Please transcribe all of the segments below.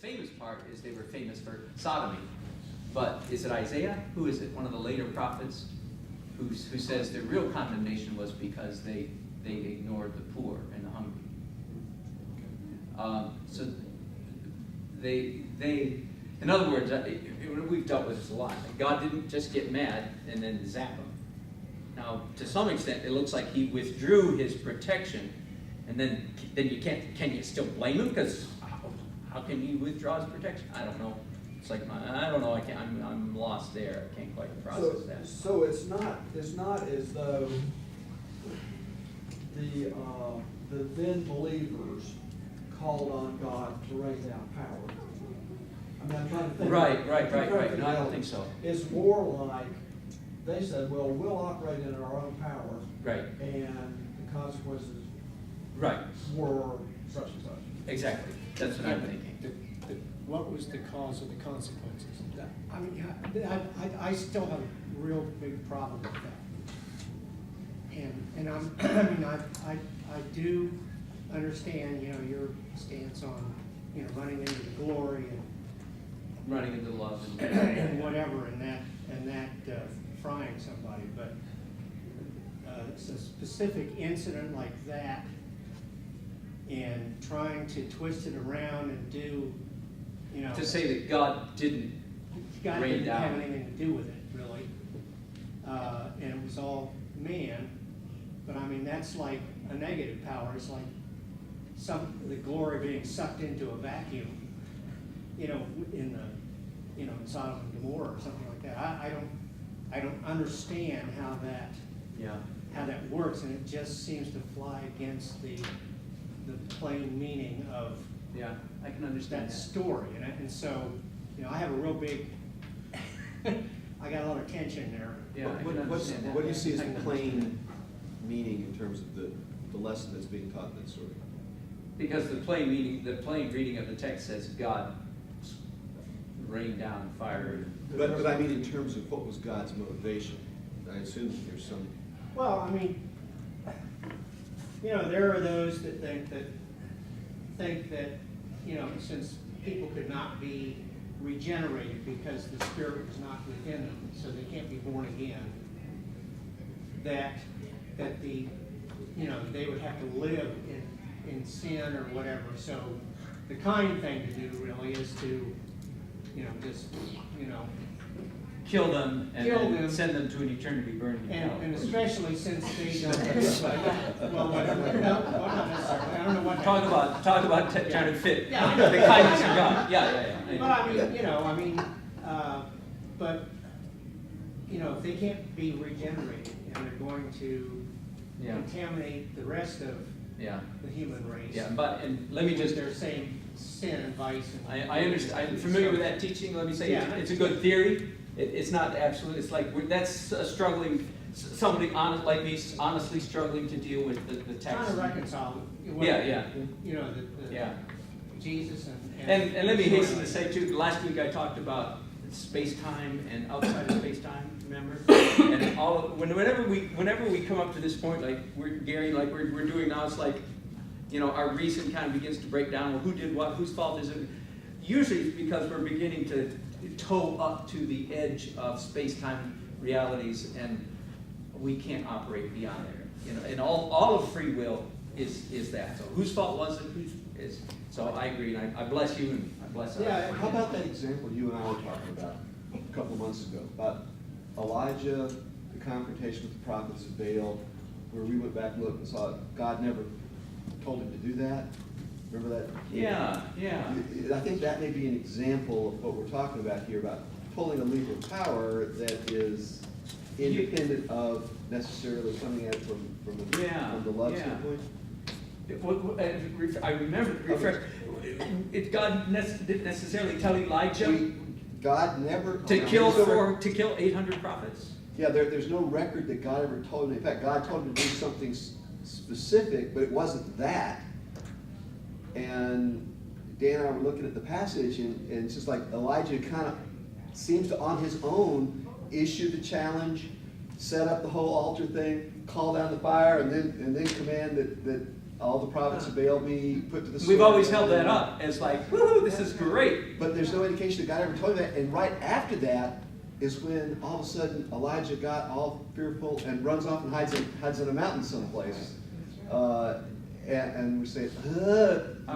famous part is they were famous for sodomy. But is it Isaiah? Who is it? One of the later prophets who says their real condemnation was because they ignored the poor and the hungry. So they in other words, we've dealt with this a lot. God didn't just get mad and then zap them. Now, to some extent, it looks like he withdrew his protection, and then you can you still blame him? Because how can he withdraw his protection? I don't know. It's like I don't know. I'm lost there. I can't quite process that. So it's not as though the then believers called on God to rain down power. I mean, I'm trying to think. Right. No, I don't think so. It's more like they said, well, we'll operate in our own power. Right. And the consequences Right. were such and such. Exactly. That's what I'm thinking. What was the cause of the consequences? I mean, I still have a real big problem with that. And I do understand, your stance on, running into the glory Running into love and whatever, and that frying somebody, but it's a specific incident like that, and trying to twist it around and do, to say that God didn't rain down. have anything to do with it, really, and it was all man. But I mean, that's like a negative power. It's like the glory being sucked into a vacuum, in Sodom and Gomorrah or something like that. I don't understand how that works, and it just seems to fly against the plain meaning of I can understand that story. And so, I have a real big I got a lot of tension there. Yeah, I can understand that. What do you see as plain meaning in terms of the lesson that's being taught in that story? Because the plain reading of the text says God rained down fire. But I mean in terms of what was God's motivation. I assume that there's some... Well, I mean, there are those that think that, since people could not be regenerated because the Spirit was not within them, so they can't be born again, that they would have to live in sin or whatever. So the kind thing to do really is to, just, Kill them and Kill then them. send them to an eternity burning in hell. and especially since they don't, well, whatever, no, not necessarily, I don't know what. Talk about trying to fit Yeah, I know. the kindness of God. Yeah. But but if they can't be regenerated and they're going to contaminate the rest of the human race. Yeah, and let me just... They're saying sin and vice. I understand. I'm familiar with that teaching. Let me say it's a good theory. It's not absolute. It's like that's a struggling, somebody like me, honestly struggling to deal with the text. Trying to reconcile. Jesus and let me hasten to say too. Last week I talked about space-time and outside of space-time. Remember? And whenever we come up to this point, like we're doing now, it's like, our reason kind of begins to break down. Well, who did what? Whose fault is it? Usually it's because we're beginning to toe up to the edge of space-time realities, and we can't operate beyond there. And all of free will is that. So whose fault was it? So I agree, and I bless you, and I bless us. Yeah, how about that example you and I were talking about a couple of months ago, about Elijah, the confrontation with the prophets of Baal, where we went back and looked and saw God never told him to do that? Remember that? Yeah. I think that may be an example of what we're talking about here, about pulling a lever of power that is independent of necessarily coming at it from the love standpoint. I remember, God didn't necessarily tell Elijah God never to kill 800 prophets. Yeah, there's no record that God ever told him. In fact, God told him to do something specific, but it wasn't that. And Dan and I were looking at the passage, and it's just like Elijah kind of seems to, on his own, issue the challenge, set up the whole altar thing, call down the fire, and then command that all the prophets of Baal be put to the sword. We've always held that up as like, woohoo, this is great. But there's no indication that God ever told him that. And right after that is when all of a sudden Elijah got all fearful and runs off and hides in a mountain someplace. And we say,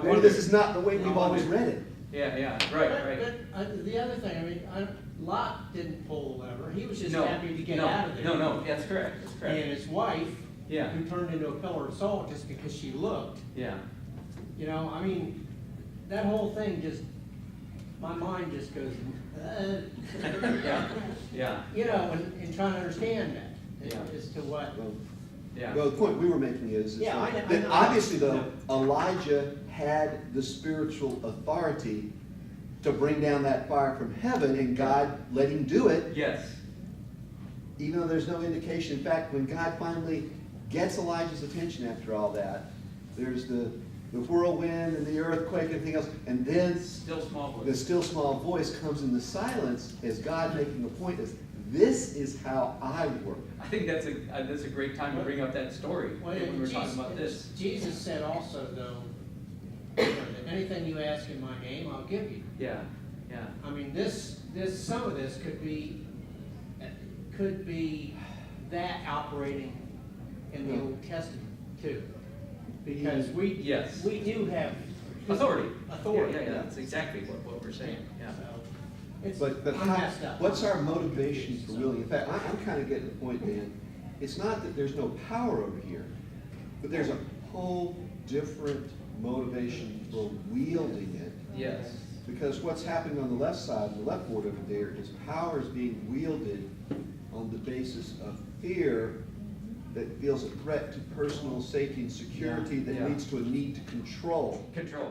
maybe this is not the way we've always read it. Yeah, right, right. But the other thing, I mean, Lot didn't pull the lever. He was just No, happy to get no, out of there. No, that's correct, that's And correct. his wife, Yeah. who turned into a pillar of salt just because she looked, Yeah, you know, I mean, that whole thing just, my mind just goes, yeah, you know, and trying to understand that Yeah. as to what. yeah. Well, the point we were making is Yeah, I that know. obviously though, Elijah had the spiritual authority to bring down that fire from heaven, and God let him do it, Yes, even though there's no indication. In fact, when God finally gets Elijah's attention after all that, there's the whirlwind and the earthquake and everything else, and then still small the voice. still small voice comes in the silence as God making the point is, this is how I work. I think that's a great time to bring up that story Well, when we're talking about this. Jesus said also, though, that anything you ask in my name, I'll give you. Yeah, yeah. I mean, some of this could be that operating in the Old Testament too, because Yes. we do have Authority. Authority. Yeah, that's exactly what we're saying, yeah. So, it's, But I'm messed up. what's our motivation for willing? In fact, I'm kind of getting the point, Dan. It's not that there's no power over here, but there's a whole different motivation for wielding it. Yes. Because what's happening on the left side, the left board over there, is power is being wielded on the basis of fear that feels a threat to personal safety and security that Yeah. leads to a need to control. Control.